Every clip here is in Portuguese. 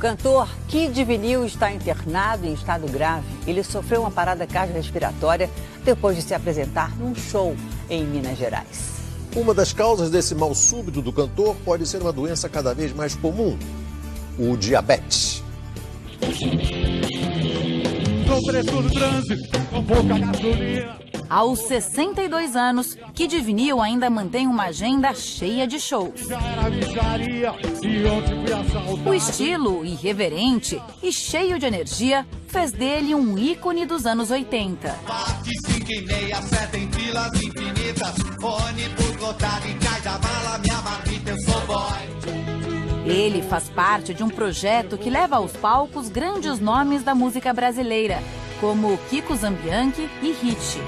cantor Kid Vinil está internado em estado grave. Ele sofreu uma parada cardiorrespiratória depois de se apresentar num show em Minas Gerais. Uma das causas desse mal súbito do cantor pode ser uma doença cada vez mais comum, o diabetes. Sobretudo trânsito, com pouca gasolina. Aos 62 anos, Kid Vinil ainda mantém uma agenda cheia de shows. O estilo irreverente e cheio de energia fez dele um ícone dos anos 80. Ele faz parte de um projeto que leva aos palcos grandes nomes da música brasileira, como Kiko Zambianchi e Hit.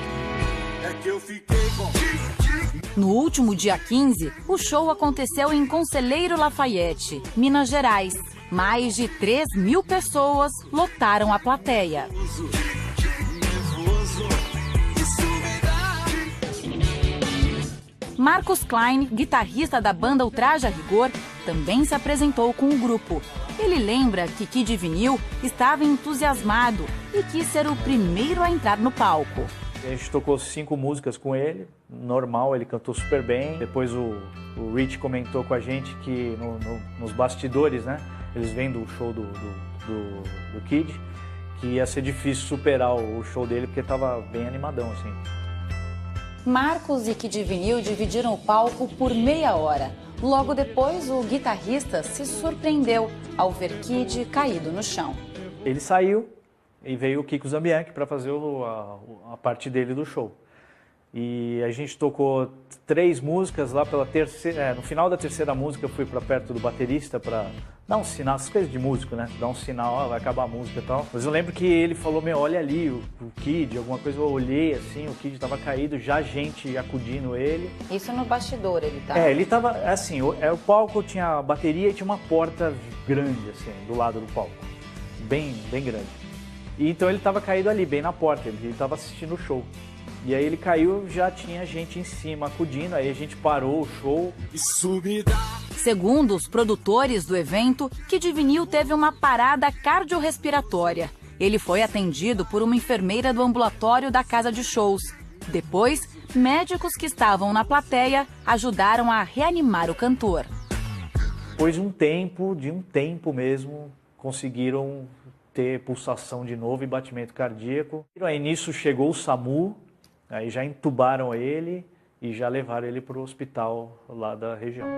No último dia 15, o show aconteceu em Conselheiro Lafayette, Minas Gerais. Mais de 3.000 pessoas lotaram a plateia. Marcos Klein, guitarrista da banda Ultraje a Rigor, também se apresentou com o grupo. Ele lembra que Kid Vinil estava entusiasmado e quis ser o primeiro a entrar no palco. A gente tocou 5 músicas com ele, normal, ele cantou super bem. Depois o Rich comentou com a gente que nos bastidores, né, eles vendo o show do Kid, que ia ser difícil superar o show dele porque estava bem animadão, assim. Marcos e Kid Vinil dividiram o palco por meia hora. Logo depois, o guitarrista se surpreendeu ao ver Kid caído no chão. Ele saiu e veio o Kiko Zambianchi para fazer a parte dele do show. E a gente tocou 3 músicas lá pela terceira. No final da terceira música eu fui para perto do baterista para dar um sinal, essas coisas de músico, né? Dar um sinal, vai acabar a música e tal. Mas eu lembro que ele falou, olha ali o Kid, alguma coisa, eu olhei assim, o Kid estava caído, já gente acudindo ele. Isso no bastidor ele tava? Ele tava, assim, o palco tinha a bateria e tinha uma porta grande, assim, do lado do palco. Bem grande. E então ele estava caído ali, bem na porta, ele estava assistindo o show. E aí ele caiu, já tinha gente em cima acudindo, aí a gente parou o show. Segundo os produtores do evento, Kid Vinil teve uma parada cardiorrespiratória. Ele foi atendido por uma enfermeira do ambulatório da casa de shows. Depois, médicos que estavam na plateia ajudaram a reanimar o cantor. Depois de um tempo mesmo, conseguiram ter pulsação de novo e batimento cardíaco. Aí nisso chegou o SAMU, aí já entubaram ele e já levaram ele para o hospital lá da região.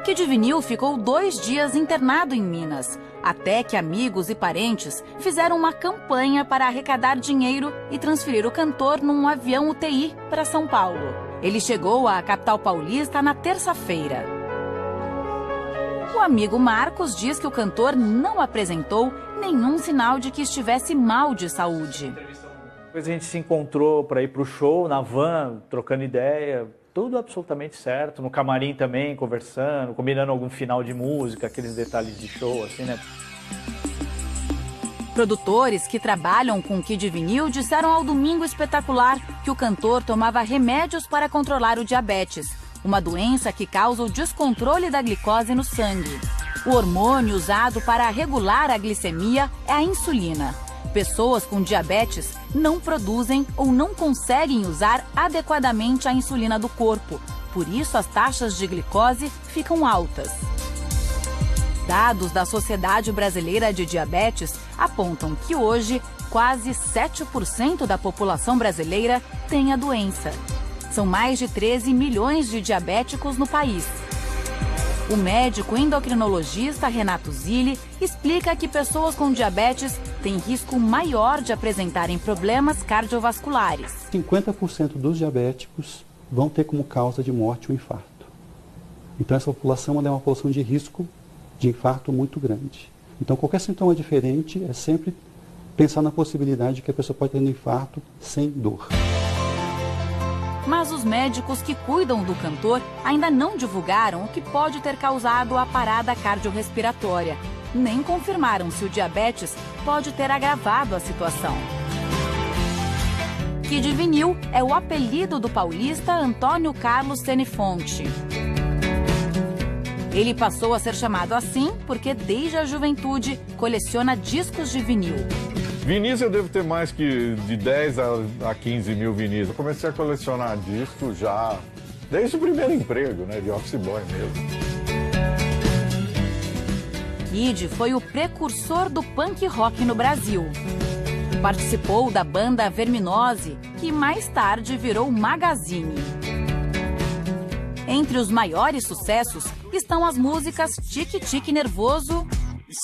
Kid Vinil ficou 2 dias internado em Minas, até que amigos e parentes fizeram uma campanha para arrecadar dinheiro e transferir o cantor num avião UTI para São Paulo. Ele chegou à capital paulista na terça-feira. O amigo Marcos diz que o cantor não apresentou nenhum sinal de que estivesse mal de saúde. Depois a gente se encontrou para ir para o show, na van, trocando ideia, tudo absolutamente certo. No camarim também, conversando, combinando algum final de música, aqueles detalhes de show, assim, né? Produtores que trabalham com Kid Vinil disseram ao Domingo Espetacular que o cantor tomava remédios para controlar o diabetes, uma doença que causa o descontrole da glicose no sangue. O hormônio usado para regular a glicemia é a insulina. Pessoas com diabetes não produzem ou não conseguem usar adequadamente a insulina do corpo. Por isso, as taxas de glicose ficam altas. Dados da Sociedade Brasileira de Diabetes apontam que hoje quase 7% da população brasileira tem a doença. São mais de 13 milhões de diabéticos no país. O médico endocrinologista Renato Zilli explica que pessoas com diabetes têm risco maior de apresentarem problemas cardiovasculares. 50% dos diabéticos vão ter como causa de morte o infarto. Então essa população é uma população de risco de infarto muito grande. Então qualquer sintoma diferente é sempre pensar na possibilidade de que a pessoa pode ter um infarto sem dor. Mas os médicos que cuidam do cantor ainda não divulgaram o que pode ter causado a parada cardiorrespiratória, nem confirmaram se o diabetes pode ter agravado a situação. Kid Vinil é o apelido do paulista Antônio Carlos Senifonte. Ele passou a ser chamado assim porque desde a juventude coleciona discos de vinil. Vinis eu devo ter mais que de 10 a 15 mil vinis. Eu comecei a colecionar discos já desde o primeiro emprego, né, de office boy mesmo. Kid foi o precursor do punk rock no Brasil. Participou da banda Verminose, que mais tarde virou Magazine. Entre os maiores sucessos estão as músicas Tique Tique Nervoso e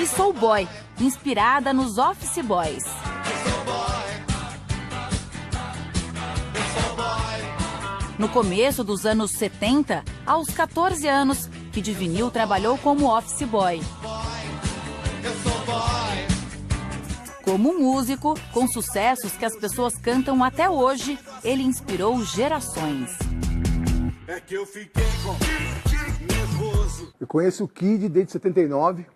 Soul Boy, inspirada nos Office Boys. No começo dos anos 70, aos 14 anos, Kid Vinil trabalhou como office boy. Como músico, com sucessos que as pessoas cantam até hoje, ele inspirou gerações. Eu conheço o Kid desde 79.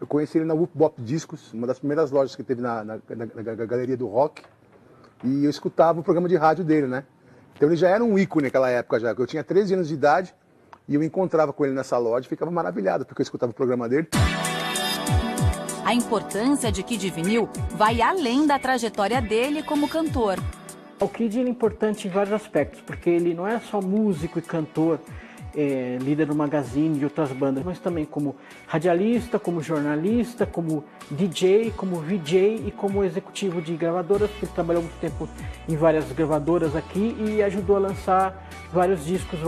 Eu conheci ele na Whoop Bop Discos, uma das primeiras lojas que teve na galeria do rock. E eu escutava o programa de rádio dele, né? Então ele já era um ícone naquela época já. Eu tinha 13 anos de idade e eu encontrava com ele nessa loja e ficava maravilhado porque eu escutava o programa dele. A importância de Kid Vinil vai além da trajetória dele como cantor. O Kid é importante em vários aspectos, porque ele não é só músico e cantor, líder do Magazine e outras bandas, mas também como radialista, como jornalista, como DJ, como VJ e como executivo de gravadoras, porque ele trabalhou muito tempo em várias gravadoras aqui e ajudou a lançar vários discos,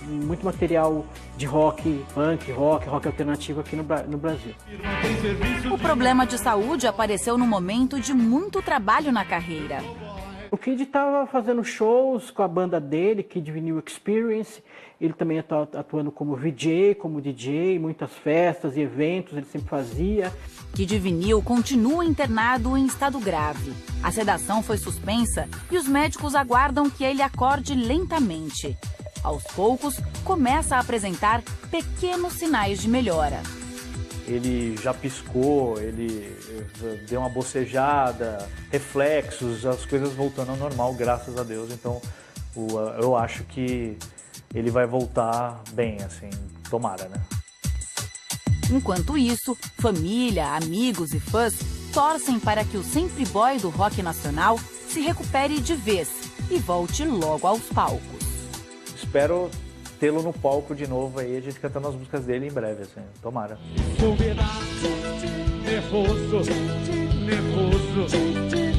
muito material de rock, punk, rock alternativo aqui no Brasil. O problema de saúde apareceu no momento de muito trabalho na carreira. O Kid estava fazendo shows com a banda dele, Kid Vinil Experience. Ele também está atuando como VJ, como DJ, muitas festas e eventos ele sempre fazia. Kid Vinil continua internado em estado grave. A sedação foi suspensa e os médicos aguardam que ele acorde lentamente. Aos poucos, começa a apresentar pequenos sinais de melhora. Ele já piscou, ele deu uma bocejada, reflexos, as coisas voltando ao normal, graças a Deus. Então, eu acho que ele vai voltar bem, assim, tomara, né? Enquanto isso, família, amigos e fãs torcem para que o sempre boy do rock nacional se recupere de vez e volte logo aos palcos. Espero tê-lo no palco de novo aí, a gente cantando as músicas dele em breve, assim, tomara. Nervoso, nervoso.